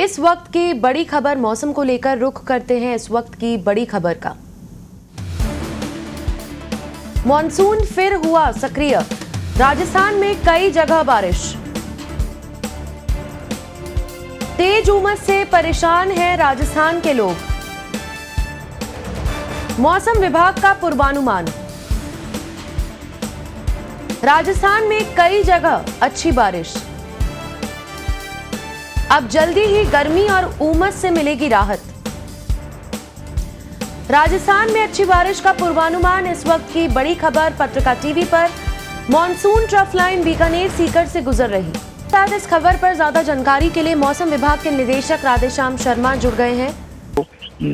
इस वक्त की बड़ी खबर मौसम को लेकर रुख करते हैं इस वक्त की बड़ी खबर का। मॉनसून फिर हुआ सक्रिय, राजस्थान में कई जगह बारिश। तेज उमस से परेशान हैं राजस्थान के लोग। मौसम विभाग का पूर्वानुमान, राजस्थान में कई जगह अच्छी बारिश। अब जल्दी ही गर्मी और उमस से मिलेगी राहत। राजस्थान में अच्छी बारिश का पूर्वानुमान इस वक्त की बड़ी खबर पत्रिका टीवी पर। Monsoon trough line Bikaner Sikar से गुजर रही। साथ इस खबर पर ज्यादा जानकारी के लिए मौसम विभाग के निदेशक राधेश्याम शर्मा जुड़ गए हैं।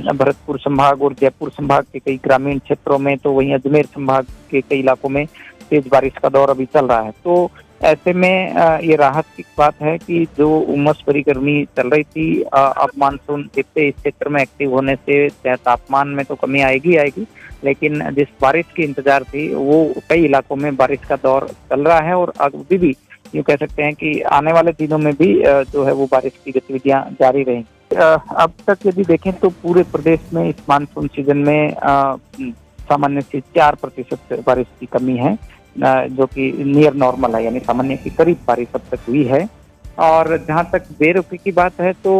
भरतपुर संभाग और जयपुर संभाग के कई ग्रामीण क्षेत्रों में, तो वहीं अजमेर संभाग के कई इलाकों में तेज बारिश का दौर अभी चल रहा है। तो ऐसे में ये राहत की बात है कि जो उमस भरी गर्मी चल रही थी, अब मानसून जितने इस क्षेत्र में एक्टिव होने से तापमान में तो कमी आएगी, लेकिन जिस बारिश की इंतजार थी वो कई इलाकों में बारिश का दौर चल रहा है। और अभी भी यूँ कह सकते हैं कि आने वाले दिनों में भी जो है वो बारिश की गतिविधियां जारी रहेंगी। अब तक यदि देखें तो पूरे प्रदेश में इस मानसून सीजन में सामान्य से 4% बारिश की कमी है, जो कि नियर नॉर्मल है, यानी सामान्य के करीब बारिश अब तक हुई है। और जहां तक बेरुखी की बात है तो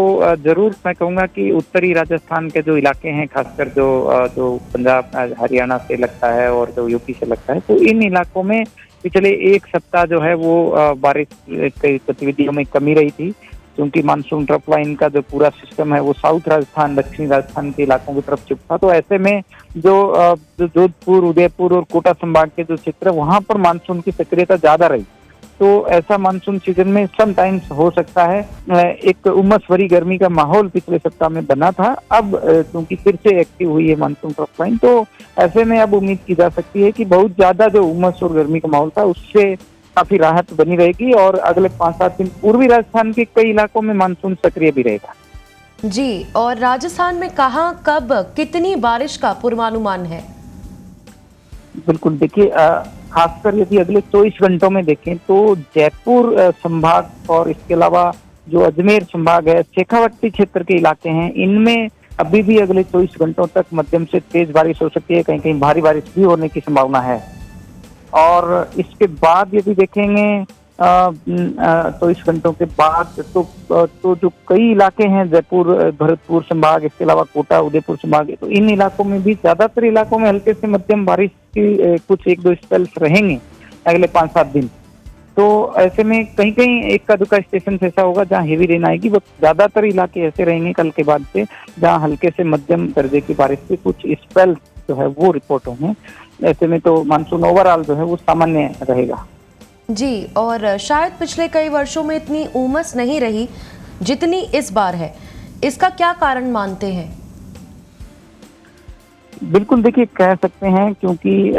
जरूर मैं कहूँगा कि उत्तरी राजस्थान के जो इलाके हैं, खासकर जो पंजाब हरियाणा से लगता है और जो यूपी से लगता है, तो इन इलाकों में पिछले एक सप्ताह जो है वो बारिश की गतिविधियों में कमी रही थी, क्योंकि मानसून ट्रफ लाइन का जो पूरा सिस्टम है वो साउथ राजस्थान, दक्षिणी राजस्थान के इलाकों की तरफ चुप था। तो ऐसे में जो जोधपुर, उदयपुर और कोटा संभाग के जो क्षेत्र है वहां पर मानसून की सक्रियता ज्यादा रही। तो ऐसा मानसून सीजन में समटाइम्स हो सकता है। एक उमस भरी गर्मी का माहौल पिछले सप्ताह में बना था, अब क्योंकि फिर से एक्टिव हुई है मानसून ट्रफ लाइन, तो ऐसे में अब उम्मीद की जा सकती है कि बहुत ज्यादा जो उमस और गर्मी का माहौल था उससे काफी राहत बनी रहेगी। और अगले 5-7 दिन पूर्वी राजस्थान के कई इलाकों में मानसून सक्रिय भी रहेगा। जी, और राजस्थान में कहां, कब, कितनी बारिश का पूर्वानुमान है? बिल्कुल, देखिए खासकर यदि अगले 24 घंटों में देखें तो जयपुर संभाग और इसके अलावा जो अजमेर संभाग है, शेखावटी क्षेत्र के इलाके हैं, इनमें अभी भी अगले 24 घंटों तक मध्यम से तेज बारिश हो सकती है, कहीं कहीं भारी बारिश भी होने की संभावना है। और इसके बाद यदि देखेंगे 24 घंटों के बाद तो जो कई इलाके हैं, जयपुर, भरतपुर संभाग, इसके अलावा कोटा, उदयपुर संभाग, तो इन इलाकों में भी ज्यादातर इलाकों में हल्के से मध्यम बारिश की कुछ 1-2 स्पेल्स रहेंगे अगले 5-7 दिन। तो ऐसे में कहीं कहीं एक का दुका स्टेशन ऐसा होगा जहाँ हेवी रेन आएगी, वो ज्यादातर इलाके ऐसे रहेंगे कल के बाद से जहाँ हल्के से मध्यम दर्जे की बारिश से कुछ स्पेल्स जो है वो रिपोर्ट होंगे। ऐसे में तो मानसून ओवरऑल जो है वो सामान्य रहेगा। जी, और शायद पिछले कई वर्षों में इतनी उमस नहीं रही जितनी इस बार है, इसका क्या कारण मानते हैं? बिल्कुल, देखिए कह सकते हैं क्योंकि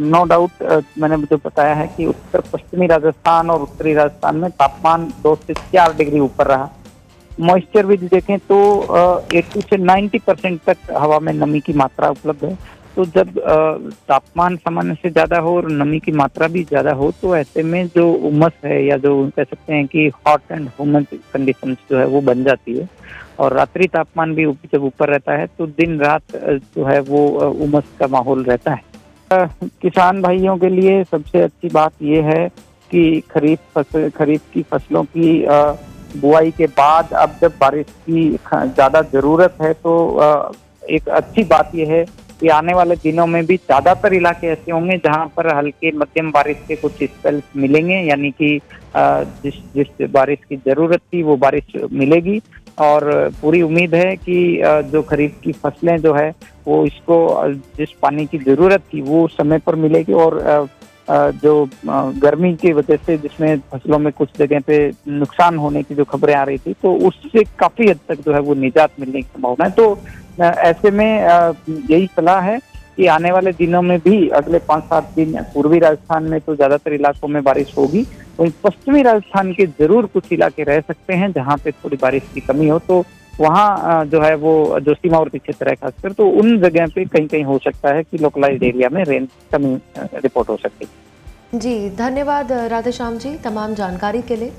नो डाउट मैंने जो बताया है कि उत्तर पश्चिमी राजस्थान और उत्तरी राजस्थान में तापमान 2 से 4 डिग्री ऊपर रहा। मॉइस्चर भी देखें तो 80 से 90% तक हवा में नमी की मात्रा उपलब्ध है। तो जब तापमान सामान्य से ज्यादा हो और नमी की मात्रा भी ज्यादा हो, तो ऐसे में जो उमस है या जो कह सकते हैं कि हॉट एंड ह्यूमिड कंडीशंस जो है वो बन जाती है। और रात्रि तापमान भी जब ऊपर रहता है तो दिन रात जो है वो उमस का माहौल रहता है। किसान भाइयों के लिए सबसे अच्छी बात ये है कि खरीफ की फसलों की बुआई के बाद अब जब बारिश की ज्यादा जरूरत है, तो एक अच्छी बात यह है कि आने वाले दिनों में भी ज्यादातर इलाके ऐसे होंगे जहां पर हल्के मध्यम बारिश के कुछ स्पेल्स मिलेंगे, यानी कि जिस बारिश की जरूरत थी वो बारिश मिलेगी। और पूरी उम्मीद है कि जो खरीफ की फसलें जो है वो इसको जिस पानी की जरूरत थी वो समय पर मिलेगी। और जो गर्मी की वजह से जिसमें फसलों में कुछ जगह पे नुकसान होने की जो खबरें आ रही थी, तो उससे काफी हद तक जो है वो निजात मिलने की संभावना है। तो ऐसे में यही सलाह है कि आने वाले दिनों में भी अगले 5-7 दिन पूर्वी राजस्थान में तो ज्यादातर इलाकों में बारिश होगी, वहीं पश्चिमी राजस्थान के जरूर कुछ इलाके रह सकते हैं जहां पे थोड़ी बारिश की कमी हो। तो वहाँ जो है वो जो सीमावर्ती क्षेत्र है खासकर, तो उन जगह पे कहीं कहीं हो सकता है कि लोकलाइज्ड एरिया में रेन कमी रिपोर्ट हो सकती है। जी, धन्यवाद राधेश्याम जी तमाम जानकारी के लिए।